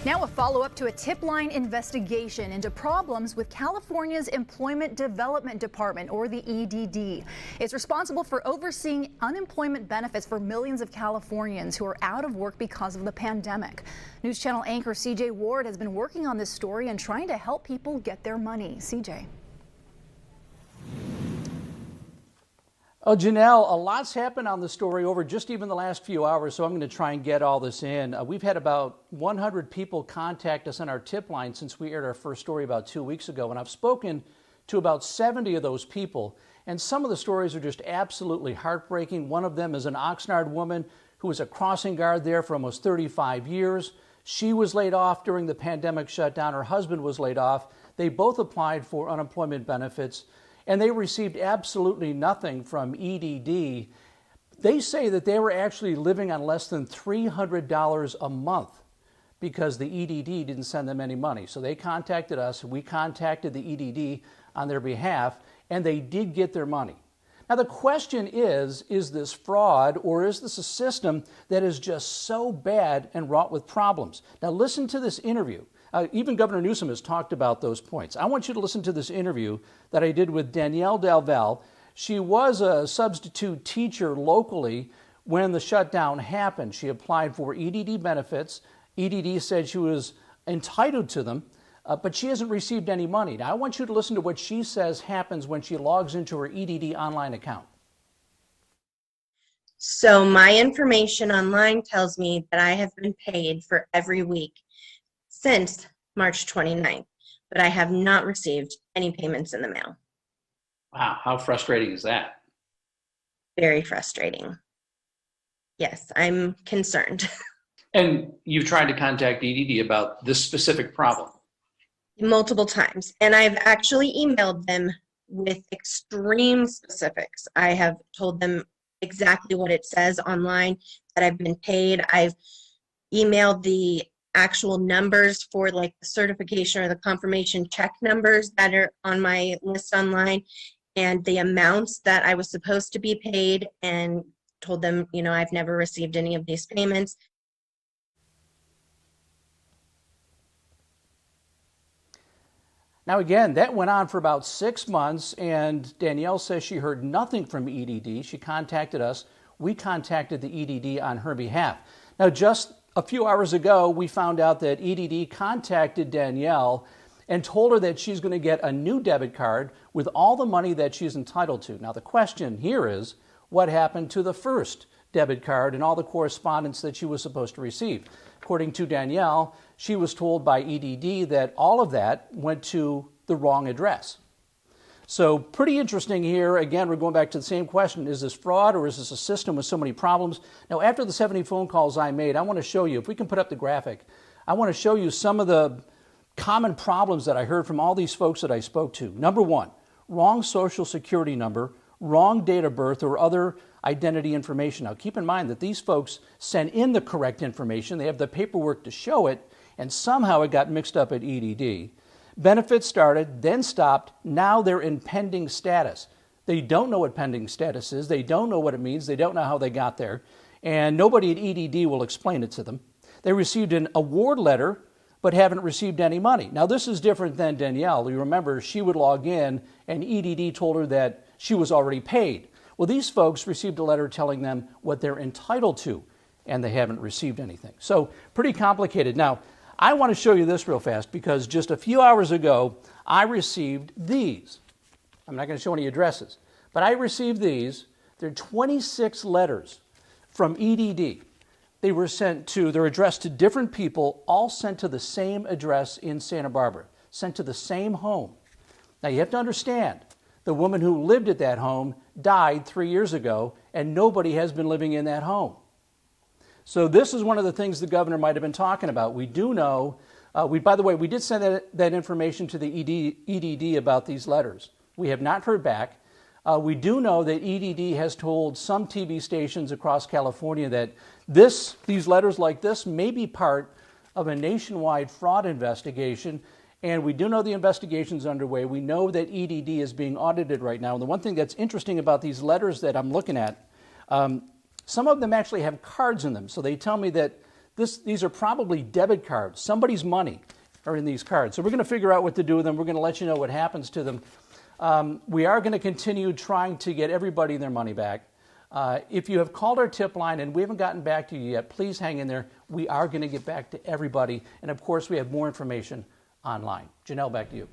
Now a follow-up to a Tipline investigation into problems with California's Employment Development Department, or the EDD. It's responsible for overseeing unemployment benefits for millions of Californians who are out of work because of the pandemic. News Channel anchor CJ Ward has been working on this story and trying to help people get their money. CJ. Oh, Janelle, a lot's happened on the story over just even the last few hours, so I'm going to try and get all this in. We've had about 100 people contact us on our tip line since we aired our first story about 2 weeks ago, and I've spoken to about 70 of those people, and some of the stories are just absolutely heartbreaking. One of them is an Oxnard woman who was a crossing guard there for almost 35 years. She was laid off during the pandemic shutdown. Her husband was laid off. They both applied for unemployment benefits, and they received absolutely nothing from EDD. They say that they were actually living on less than $300 a month because the EDD didn't send them any money. So they contacted us, we contacted the EDD on their behalf, and they did get their money. Now the question is this fraud, or is this a system that is just so bad and wrought with problems? Now listen to this interview. Even Governor Newsom has talked about those points. I want you to listen to this interview that I did with Danielle Dalval. She was a substitute teacher locally when the shutdown happened. She applied for EDD benefits. EDD said she was entitled to them, but she hasn't received any money. Now I want you to listen to what she says happens when she logs into her EDD online account. So my information online tells me that I have been paid for every week since March 29th, but I have not received any payments in the mail. Wow, how frustrating is that? Very frustrating. Yes, I'm concerned. And you've tried to contact EDD about this specific problem? Multiple times, and I've actually emailed them with extreme specifics. I have told them exactly what it says online, that I've been paid. I've emailed the actual numbers for like the certification or the confirmation check numbers that are on my list online, and the amounts that I was supposed to be paid, and told them, you know, I've never received any of these payments. Now again, that went on for about 6 months, and Danielle says she heard nothing from EDD. She contacted us. We contacted the EDD on her behalf. Now just a few hours ago, we found out that EDD contacted Danielle and told her that she's going to get a new debit card with all the money that she's entitled to. Now the question here is, what happened to the first debit card and all the correspondence that she was supposed to receive? According to Danielle, she was told by EDD that all of that went to the wrong address. So pretty interesting here. Again, we're going back to the same question. Is this fraud, or is this a system with so many problems? Now, after the 70 phone calls I made, I want to show you, if we can put up the graphic, I want to show you some of the common problems that I heard from all these folks that I spoke to. Number one, wrong social security number, wrong date of birth, or other identity information. Now, keep in mind that these folks sent in the correct information. They have the paperwork to show it, and somehow it got mixed up at EDD. Benefits started, then stopped. Now they're in pending status. They don't know what pending status is. They don't know what it means. They don't know how they got there. And nobody at EDD will explain it to them. They received an award letter, but haven't received any money. Now this is different than Danielle. You remember, she would log in and EDD told her that she was already paid. Well, these folks received a letter telling them what they're entitled to, and they haven't received anything. So pretty complicated. Now, I want to show you this real fast because just a few hours ago, I received these. I'm not going to show any addresses, but I received these. They're 26 letters from EDD. They were sent to, they're addressed to different people, all sent to the same address in Santa Barbara, sent to the same home. Now you have to understand, the woman who lived at that home died 3 years ago, and nobody has been living in that home. So this is one of the things the governor might have been talking about. We do know, by the way, we did send that information to the EDD about these letters. We have not heard back. We do know that EDD has told some TV stations across California that these letters like this may be part of a nationwide fraud investigation, and we do know the investigation's underway. We know that EDD is being audited right now. And the one thing that's interesting about these letters that I'm looking at, some of them actually have cards in them. So they tell me that these are probably debit cards. Somebody's money are in these cards. So we're going to figure out what to do with them. We're going to let you know what happens to them. We are going to continue trying to get everybody their money back. If you have called our tip line and we haven't gotten back to you yet, please hang in there. We are going to get back to everybody. And of course, we have more information online. Janelle, back to you.